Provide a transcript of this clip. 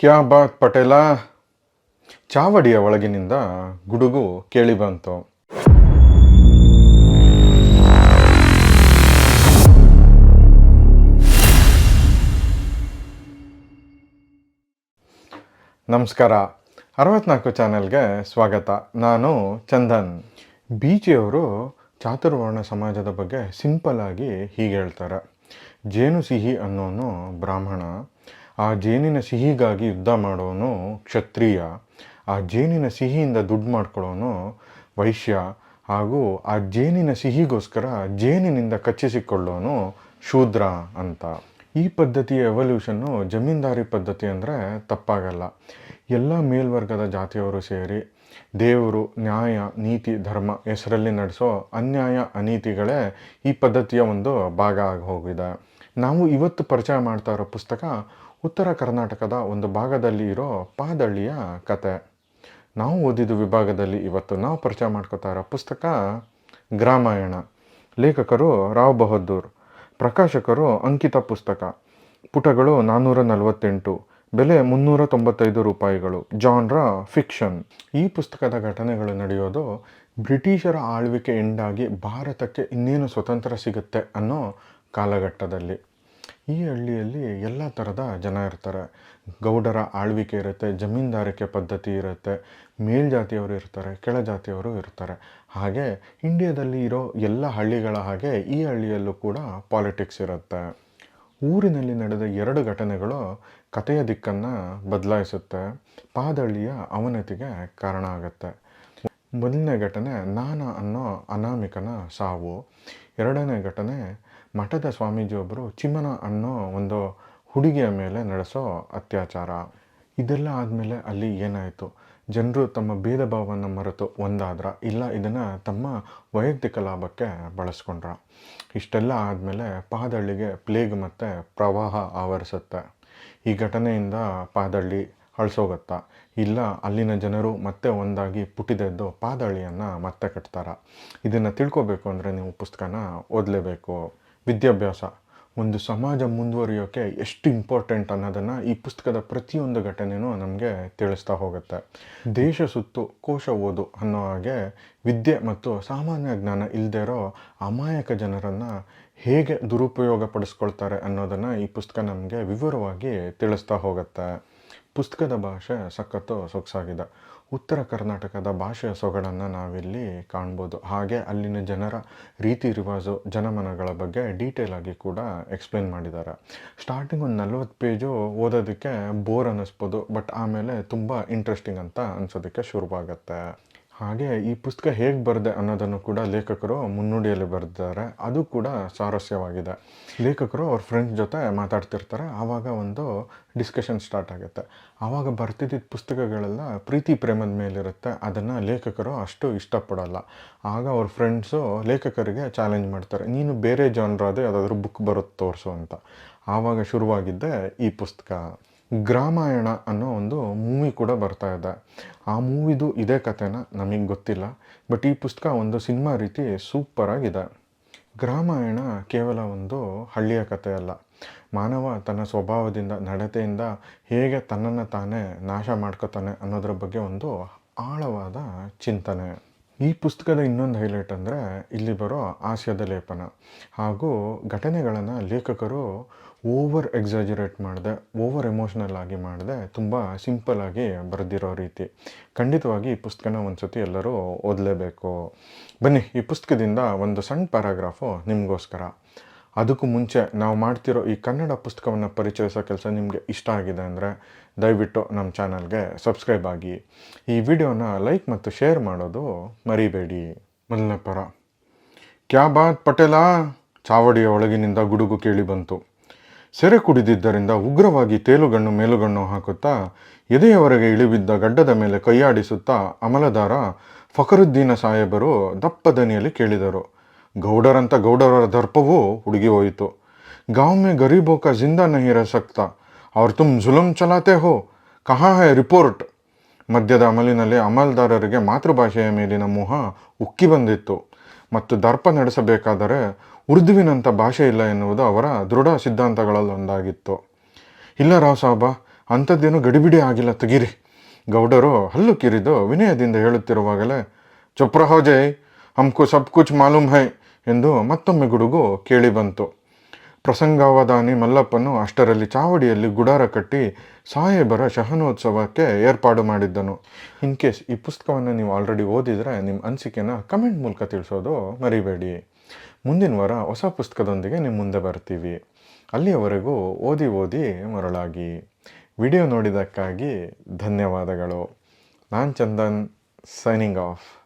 ಕ್ಯಾ ಬಾತ್ ಪಟೇಲ. ಚಾವಡಿಯ ಒಳಗಿನಿಂದ ಗುಡುಗು ಕೇಳಿಬಂತು. ನಮಸ್ಕಾರ. 64 ಚಾನೆಲ್ಗೆ ಸ್ವಾಗತ. ನಾನು ಚಂದನ್. ಬೀಚಿಯವರು ಚಾತುರ್ವರ್ಣ ಸಮಾಜದ ಬಗ್ಗೆ ಸಿಂಪಲ್ ಆಗಿ ಹೀಗೆ ಹೇಳ್ತಾರೆ. ಜೇನು ಸಿಹಿ ಅನ್ನೋನು ಬ್ರಾಹ್ಮಣ, ಆ ಜೇನಿನ ಸಿಹಿಗಾಗಿ ಯುದ್ಧ ಮಾಡೋನು ಕ್ಷತ್ರಿಯ, ಆ ಜೇನಿನ ಸಿಹಿಯಿಂದ ದುಡ್ಡು ಮಾಡ್ಕೊಳ್ಳೋನು ವೈಶ್ಯ, ಹಾಗೂ ಆ ಜೇನಿನ ಸಿಹಿಗೋಸ್ಕರ ಜೇನಿನಿಂದ ಕಚ್ಚಿಸಿಕೊಳ್ಳೋನು ಶೂದ್ರ ಅಂತ. ಈ ಪದ್ಧತಿಯ ಎವಲ್ಯೂಷನ್ನು ಜಮೀನ್ದಾರಿ ಪದ್ಧತಿ ಅಂದರೆ ತಪ್ಪಾಗಲ್ಲ. ಎಲ್ಲ ಮೇಲ್ವರ್ಗದ ಜಾತಿಯವರು ಸೇರಿ ದೇವರು, ನ್ಯಾಯ, ನೀತಿ, ಧರ್ಮ ಹೆಸರಲ್ಲಿ ನಡೆಸೋ ಅನ್ಯಾಯ ಅನೀತಿಗಳೇ ಈ ಪದ್ಧತಿಯ ಒಂದು ಭಾಗ ಆಗಿ ಹೋಗಿದೆ. ನಾವು ಇವತ್ತು ಪರಿಚಯ ಮಾಡ್ತಾ ಇರೋ ಪುಸ್ತಕ ಉತ್ತರ ಕರ್ನಾಟಕದ ಒಂದು ಭಾಗದಲ್ಲಿ ಇರೋ ಪಾದಳ್ಳಿಯ ಕತೆ. ನಾವು ಓದಿದ ವಿಭಾಗದಲ್ಲಿ ಇವತ್ತು ನಾವು ಪರಿಚಯ ಮಾಡ್ಕೋತಾ ಇರೋ ಪುಸ್ತಕ ಗ್ರಾಮಾಯಣ. ಲೇಖಕರು ರಾವ್ ಬಹದ್ದೂರ್, ಪ್ರಕಾಶಕರು ಅಂಕಿತ ಪುಸ್ತಕ. ಪುಟಗಳು 448, ಬೆಲೆ 395 ರೂಪಾಯಿಗಳು. Genre fiction. ಈ ಪುಸ್ತಕದ ಘಟನೆಗಳು ನಡೆಯೋದು ಬ್ರಿಟಿಷರ ಆಳ್ವಿಕೆ ಎಂಡಾಗಿ ಭಾರತಕ್ಕೆ ಇನ್ನೇನು ಸ್ವತಂತ್ರ ಸಿಗುತ್ತೆ ಅನ್ನೋ ಕಾಲಘಟ್ಟದಲ್ಲಿ. ಈ ಹಳ್ಳಿಯಲ್ಲಿ ಎಲ್ಲ ಥರದ ಜನ ಇರ್ತಾರೆ. ಗೌಡರ ಆಳ್ವಿಕೆ ಇರುತ್ತೆ, ಜಮೀನ್ದಾರಿಕೆ ಪದ್ಧತಿ ಇರುತ್ತೆ, ಮೇಲ್ಜಾತಿಯವರು ಇರ್ತಾರೆ, ಕೆಳಜಾತಿಯವರು ಇರ್ತಾರೆ. ಹಾಗೆ ಇಂಡಿಯಾದಲ್ಲಿ ಇರೋ ಎಲ್ಲ ಹಳ್ಳಿಗಳ ಹಾಗೆ ಈ ಹಳ್ಳಿಯಲ್ಲೂ ಕೂಡ ಪಾಲಿಟಿಕ್ಸ್ ಇರುತ್ತೆ. ಊರಿನಲ್ಲಿ ನಡೆದ 2 ಘಟನೆಗಳು ಕಥೆಯ ದಿಕ್ಕನ್ನು ಬದಲಾಯಿಸುತ್ತೆ, ಪಾದಳ್ಳಿಯ ಅವನತಿಗೆ ಕಾರಣ ಆಗುತ್ತೆ. ಮೊದಲನೇ ಘಟನೆ ನಾನ ಅನ್ನೋ ಅನಾಮಿಕನ ಸಾವು. ಎರಡನೇ ಘಟನೆ ಮಠದ ಸ್ವಾಮೀಜಿಯೊಬ್ಬರು ಚಿಮನ ಅನ್ನೋ ಒಂದು ಹುಡುಗಿಯ ಮೇಲೆ ನಡೆಸೋ ಅತ್ಯಾಚಾರ. ಇದೆಲ್ಲ ಆದಮೇಲೆ ಅಲ್ಲಿ ಏನಾಯಿತು? ಜನರು ತಮ್ಮ ಭೇದ ಭಾವವನ್ನು ಮರೆತು ಒಂದಾದ್ರ, ಇಲ್ಲ ಇದನ್ನು ತಮ್ಮ ವೈಯಕ್ತಿಕ ಲಾಭಕ್ಕೆ ಬಳಸ್ಕೊಂಡ್ರ? ಇಷ್ಟೆಲ್ಲ ಆದಮೇಲೆ ಪಾದಳ್ಳಿಗೆ ಪ್ಲೇಗ್ ಮತ್ತು ಪ್ರವಾಹ ಆವರಿಸುತ್ತೆ. ಈ ಘಟನೆಯಿಂದ ಪಾದಳ್ಳಿ ಅಳಿಸೋಗತ್ತಾ? ಇಲ್ಲ ಅಲ್ಲಿನ ಜನರು ಮತ್ತೆ ಒಂದಾಗಿ ಪುಟಿದೆದ್ದು ಪಾದಳ್ಳಿಯನ್ನು ಮತ್ತೆ ಕಟ್ತಾರ? ಇದನ್ನು ತಿಳ್ಕೊಬೇಕು ಅಂದರೆ ನೀವು ಪುಸ್ತಕನ ಓದಲೇಬೇಕು. ವಿದ್ಯಾಭ್ಯಾಸ ಒಂದು ಸಮಾಜ ಮುಂದುವರಿಯೋಕ್ಕೆ ಎಷ್ಟು ಇಂಪಾರ್ಟೆಂಟ್ ಅನ್ನೋದನ್ನು ಈ ಪುಸ್ತಕದ ಪ್ರತಿಯೊಂದು ಘಟನೆಯೂ ನಮಗೆ ತಿಳಿಸ್ತಾ ಹೋಗುತ್ತೆ. ದೇಶ ಸುತ್ತು ಕೋಶ ಓದು ಅನ್ನೋ ಹಾಗೆ ವಿದ್ಯೆ ಮತ್ತು ಸಾಮಾನ್ಯ ಜ್ಞಾನ ಇಲ್ಲದೇ ಇರೋ ಅಮಾಯಕ ಜನರನ್ನು ಹೇಗೆ ದುರುಪಯೋಗ ಪಡಿಸ್ಕೊಳ್ತಾರೆ ಅನ್ನೋದನ್ನು ಈ ಪುಸ್ತಕ ನಮಗೆ ವಿವರವಾಗಿ ತಿಳಿಸ್ತಾ ಹೋಗುತ್ತೆ. ಪುಸ್ತಕದ ಭಾಷೆ ಸಖತ್ತು ಸೊಗಸಾಗಿದೆ. ಉತ್ತರ ಕರ್ನಾಟಕದ ಭಾಷೆಯ ಸೊಗಡನ್ನು ನಾವಿಲ್ಲಿ ಕಾಣ್ಬೋದು. ಹಾಗೆ ಅಲ್ಲಿನ ಜನರ ರೀತಿ ರಿವಾಜು, ಜನಮನಗಳ ಬಗ್ಗೆ ಡೀಟೇಲ್ ಆಗಿ ಕೂಡ ಎಕ್ಸ್ಪ್ಲೇನ್ ಮಾಡಿದ್ದಾರೆ. ಸ್ಟಾರ್ಟಿಂಗ್ ಒಂದು 40 ಪೇಜು ಓದೋದಕ್ಕೆ ಬೋರ್ ಅನ್ನಿಸ್ಬೋದು, ಬಟ್ ಆಮೇಲೆ ತುಂಬ ಇಂಟ್ರೆಸ್ಟಿಂಗ್ ಅಂತ ಅನ್ಸೋದಕ್ಕೆ ಶುರುವಾಗುತ್ತೆ. ಹಾಗೆ ಈ ಪುಸ್ತಕ ಹೇಗೆ ಬರೆದೆ ಅನ್ನೋದನ್ನು ಕೂಡ ಲೇಖಕರು ಮುನ್ನುಡಿಯಲ್ಲಿ ಬರೆದಿದ್ದಾರೆ. ಅದು ಕೂಡ ಸ್ವಾರಸ್ಯವಾಗಿದೆ. ಲೇಖಕರು ಅವ್ರ ಫ್ರೆಂಡ್ಸ್ ಜೊತೆ ಮಾತಾಡ್ತಿರ್ತಾರೆ, ಆವಾಗ ಒಂದು ಡಿಸ್ಕಷನ್ ಸ್ಟಾರ್ಟ್ ಆಗುತ್ತೆ. ಆವಾಗ ಬರ್ತಿದ್ದ ಪುಸ್ತಕಗಳೆಲ್ಲ ಪ್ರೀತಿ ಪ್ರೇಮದ ಮೇಲಿರುತ್ತೆ, ಅದನ್ನು ಲೇಖಕರು ಅಷ್ಟು ಇಷ್ಟಪಡಲ್ಲ. ಆಗ ಅವ್ರ ಫ್ರೆಂಡ್ಸು ಲೇಖಕರಿಗೆ ಚಾಲೆಂಜ್ ಮಾಡ್ತಾರೆ, ನೀನು ಬೇರೆ ಜಾನ್ರಾದ ಯಾವುದಾದ್ರೂ ಬುಕ್ ಬರುತ್ತೆ ತೋರಿಸು ಅಂತ. ಆವಾಗ ಶುರುವಾಗಿದ್ದೆ ಈ ಪುಸ್ತಕ. ಗ್ರಾಮಾಯಣ ಅನ್ನೋ ಒಂದು ಮೂವಿ ಕೂಡ ಬರ್ತಾ ಇದೆ. ಆ ಮೂವಿದು ಇದೇ ಕಥೆನ ನಮಗೆ ಗೊತ್ತಿಲ್ಲ, ಬಟ್ ಈ ಪುಸ್ತಕ ಒಂದು ಸಿನಿಮಾ ರೀತಿ ಸೂಪರಾಗಿದೆ. ಗ್ರಾಮಾಯಣ ಕೇವಲ ಒಂದು ಹಳ್ಳಿಯ ಕಥೆ ಅಲ್ಲ. ಮಾನವ ತನ್ನ ಸ್ವಭಾವದಿಂದ, ನಡತೆಯಿಂದ ಹೇಗೆ ತನ್ನನ್ನು ತಾನೇ ನಾಶ ಮಾಡ್ಕೋತಾನೆ ಅನ್ನೋದ್ರ ಬಗ್ಗೆ ಒಂದು ಆಳವಾದ ಚಿಂತನೆ. ಈ ಪುಸ್ತಕದ ಇನ್ನೊಂದು ಹೈಲೈಟ್ ಅಂದರೆ ಇಲ್ಲಿ ಬರೋ ಹಾಸ್ಯದ ಲೇಪನ ಹಾಗೂ ಘಟನೆಗಳನ್ನು ಲೇಖಕರು ಓವರ್ ಎಕ್ಸಾಜುರೇಟ್ ಮಾಡದೆ, ಓವರ್ ಎಮೋಷ್ನಲ್ ಆಗಿ ಮಾಡದೆ, ತುಂಬ ಸಿಂಪಲ್ ಆಗಿ ಬರೆದಿರೋ ರೀತಿ. ಖಂಡಿತವಾಗಿ ಈ ಪುಸ್ತಕನ ಒಂದು ಸತಿ ಎಲ್ಲರೂ ಓದಲೇಬೇಕು. ಬನ್ನಿ, ಈ ಪುಸ್ತಕದಿಂದ ಒಂದು ಸಣ್ಣ ಪ್ಯಾರಾಗ್ರಾಫು ನಿಮಗೋಸ್ಕರ. ಅದಕ್ಕೂ ಮುಂಚೆ ನಾವು ಮಾಡ್ತಿರೋ ಈ ಕನ್ನಡ ಪುಸ್ತಕವನ್ನು ಪರಿಚಯಿಸೋ ಕೆಲಸ ನಿಮಗೆ ಇಷ್ಟ ಆಗಿದೆ ಅಂದರೆ ದಯವಿಟ್ಟು ನಮ್ಮ ಚಾನಲ್ಗೆ ಸಬ್ಸ್ಕ್ರೈಬ್ ಆಗಿ, ಈ ವಿಡಿಯೋನ ಲೈಕ್ ಮತ್ತು ಶೇರ್ ಮಾಡೋದು ಮರಿಬೇಡಿ. ಮೊದಲನೇ ಪರ. ಕ್ಯಾ ಬಾತ್ ಪಟೇಲ. ಚಾವಡಿಯ ಒಳಗಿನಿಂದ ಗುಡುಗು ಕೇಳಿ ಬಂತು. ಸೆರೆ ಕುಡಿದಿದ್ದರಿಂದ ಉಗ್ರವಾಗಿ ತೇಲುಗಣ್ಣು ಮೇಲುಗಣ್ಣು ಹಾಕುತ್ತಾ ಎದೆಯವರೆಗೆ ಇಳಿಬಿದ್ದ ಗಡ್ಡದ ಮೇಲೆ ಕೈಯಾಡಿಸುತ್ತಾ ಅಮಲದಾರ ಫಕರುದ್ದೀನ ಸಾಹೇಬರು ದಪ್ಪ ದನಿಯಲ್ಲಿ ಕೇಳಿದರು. ಗೌಡರಂತ ಗೌಡರ ದರ್ಪವೂ ಹುಡುಗಿ ಹೋಯಿತು. ಗಾಂವ್ ಮೇ ಗರೀಬೋ ಕಾ ಜಿಂದಾ ನಹೀ ರಹ ಸಕ್ತಾ ಅವ್ರ ತುಮ್ ಜುಲುಮ್ ಚಲಾತೆ ಹೋ, ಕಹಾ ಹೈ ರಿಪೋರ್ಟ್. ಮದ್ಯದ ಅಮಲಿನಲ್ಲಿ ಅಮಲ್ದಾರರಿಗೆ ಮಾತೃಭಾಷೆಯ ಮೇಲಿನ ಮೋಹ ಉಕ್ಕಿ ಬಂದಿತ್ತು ಮತ್ತು ದರ್ಪ ನಡೆಸಬೇಕಾದರೆ ಉರ್ದುವಿನಂಥ ಭಾಷೆ ಇಲ್ಲ ಎನ್ನುವುದು ಅವರ ದೃಢ ಸಿದ್ಧಾಂತಗಳಲ್ಲೊಂದಾಗಿತ್ತು. ಇಲ್ಲ ರಾವ್ ಸಾಹಬ, ಅಂಥದ್ದೇನು ಗಡಿಬಿಡಿ ಆಗಿಲ್ಲ ತೆಗೀರಿ. ಗೌಡರು ಹಲ್ಲು ಕಿರಿದು ವಿನಯದಿಂದ ಹೇಳುತ್ತಿರುವಾಗಲೇ ಚುಪ್ ರಹೋ ಜೈ, ಹಮ್ಕು ಸಬ್ ಕುಚ್ ಮಾಲೂಮ್ ಹೈ ಎಂದು ಮತ್ತೊಮ್ಮೆ ಗುಡುಗು ಕೇಳಿ ಬಂತು. ಪ್ರಸಂಗಾವಧಾನಿ ಮಲ್ಲಪ್ಪನು ಅಷ್ಟರಲ್ಲಿ ಚಾವಡಿಯಲ್ಲಿ ಗುಡಾರ ಕಟ್ಟಿ ಸಾಹೇಬರ ಶಹನೋತ್ಸವಕ್ಕೆ ಏರ್ಪಾಡು ಮಾಡಿದ್ದನು. ಇನ್ ಕೇಸ್ ಈ ಪುಸ್ತಕವನ್ನು ನೀವು ಆಲ್ರೆಡಿ ಓದಿದರೆ ನಿಮ್ಮ ಅನಿಸಿಕೆನ ಕಮೆಂಟ್ ಮೂಲಕ ತಿಳಿಸೋದು ಮರಿಬೇಡಿ. ಮುಂದಿನ ವಾರ ಹೊಸ ಪುಸ್ತಕದೊಂದಿಗೆ ನಿಮ್ಮ ಮುಂದೆ ಬರ್ತೀವಿ. ಅಲ್ಲಿಯವರೆಗೂ ಓದಿ ಮರಳಾಗಿ. ವಿಡಿಯೋ ನೋಡಿದ್ದಕ್ಕಾಗಿ ಧನ್ಯವಾದಗಳು. ನಾನು ಚಂದನ್, ಸೈನಿಂಗ್ ಆಫ್.